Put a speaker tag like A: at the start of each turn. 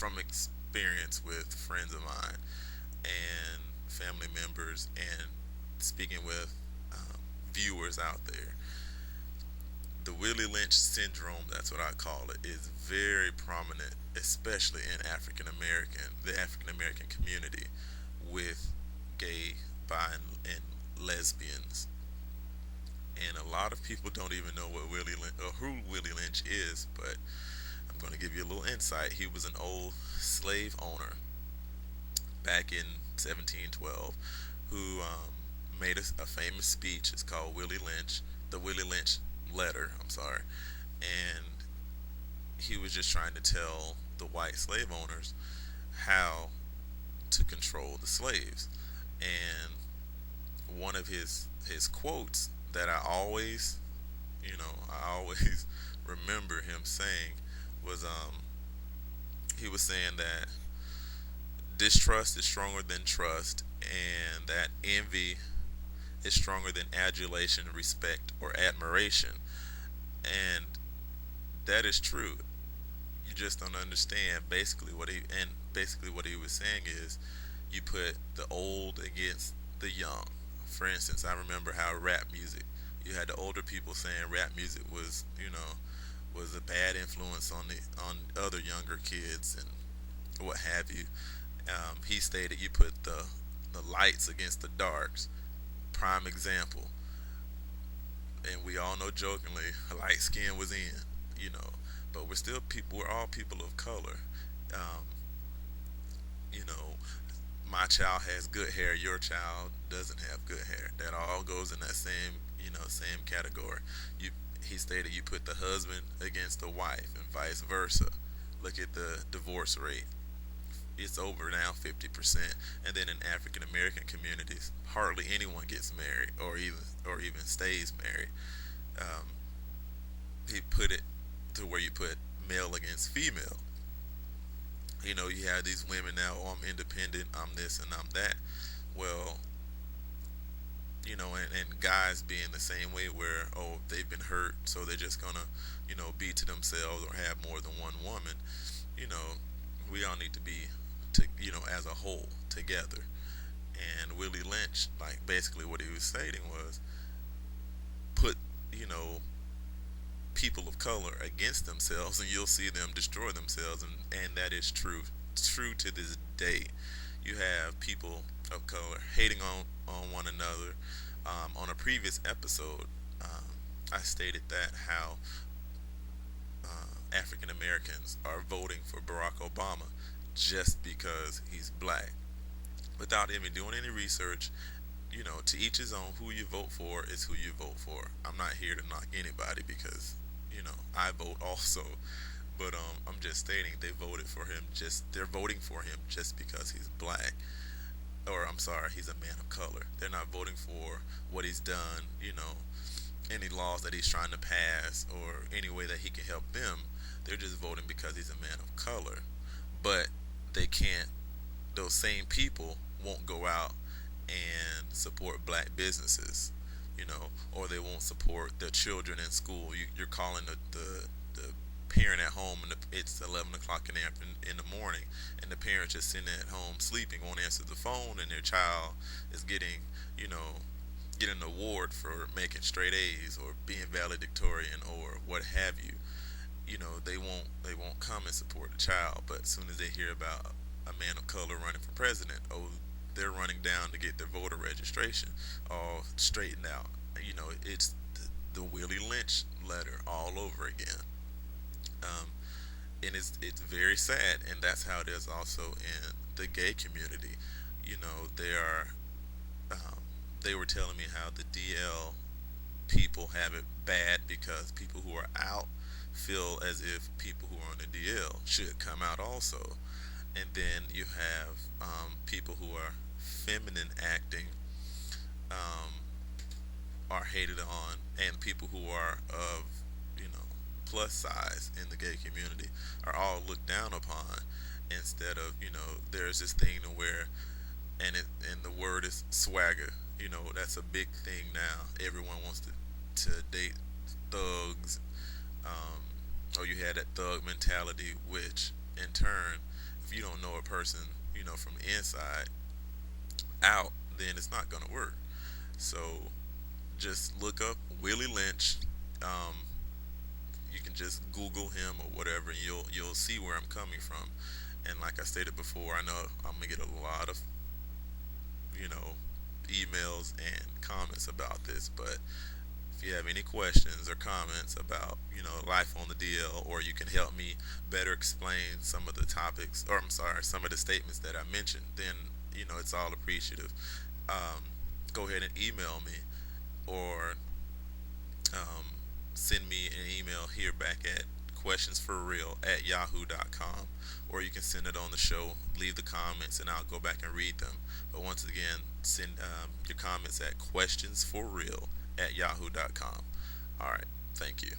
A: from experience with friends of mine and family members and speaking with viewers out there, the Willie Lynch syndrome, that's what I call it, is very prominent, especially in the African American community, with gay, bi, and lesbians. And a lot of people don't even know what Willie Lynch, or who Willie Lynch is, but I'm going to give you a little insight. He was an old slave owner back in 1712 who made a famous speech. It's called Willie Lynch, the Willie Lynch letter. I'm sorry, and he was just trying to tell the white slave owners how to control the slaves. And one of his quotes that I always remember him saying was he was saying that distrust is stronger than trust, and that envy is stronger than adulation, respect, or admiration. And that is true. You just don't understand basically what he was saying is you put the old against the young. For instance, I remember how rap music, you had the older people saying rap music was a bad influence on other younger kids and what have you. He stated you put the lights against the darks. Prime example, and we all know jokingly, light skin was in, you know, but we're still people. We're all people of color. Um, you know, my child has good hair. Your child doesn't have good hair. That all goes in that same category. You, he stated you put the husband against the wife and vice versa. Look at the divorce rate. It's over now 50%, and then in African American communities hardly anyone gets married or even stays married. um, he put it to where you put male against female. You have these women now, oh, I'm independent, I'm this and I'm that. Well, and guys being the same way where, oh, they've been hurt, so they're just gonna, be to themselves or have more than one woman. You know, we all need to be, as a whole together. And Willie Lynch, like, basically what he was stating was put, you know, people of color against themselves and you'll see them destroy themselves, and that is true to this day. You have people of color hating on one another. On a previous episode, I stated that how African Americans are voting for Barack Obama just because he's black without even doing any research. To each his own. Who you vote for is who you vote for. I'm not here to knock anybody because, I vote also. But I'm just stating they're voting for him just because he's black. Or I'm sorry, he's a man of color. They're not voting for what he's done, any laws that he's trying to pass or any way that he can help them. They're just voting because he's a man of color. But they can't, those same people won't go out and support black businesses, or they won't support their children in school. You're calling the parent at home, and it's 11 o'clock in the morning, and the parent just sitting at home sleeping, won't answer the phone, and their child is you know, getting an award for making straight A's or being valedictorian or what have you. They won't come and support the child. But as soon as they hear about a man of color running for president, oh, they're running down to get their voter registration all straightened out. It's the Willie Lynch letter all over again. Um, and it's very sad, and that's how it is also in the gay community. They are um, they were telling me how the DL people have it bad because people who are out feel as if people who are on the DL should come out also. And then you have people who are feminine acting, um, are hated on, and people who are of, plus size in the gay community are all looked down upon. Instead of, there's this thing to where, and the word is swagger. That's a big thing now. Everyone wants to date thugs. Or you had that thug mentality, which in turn if you don't know a person, from the inside out, then it's not gonna work. So just look up Willie Lynch. Um, you can just Google him or whatever, and you'll see where I'm coming from. And like I stated before, I know I'm gonna get a lot of you know emails and comments about this, but if you have any questions or comments about life on the DL, or you can help me better explain some of the topics, or I'm sorry, some of the statements that I mentioned, then it's all appreciative. Um, Go ahead and email me, or um, send me an email here back at questionsforreal@yahoo.com, or you can send it on the show, leave the comments, and I'll go back and read them. But once again, send your comments at questionsforreal@yahoo.com. All right, thank you.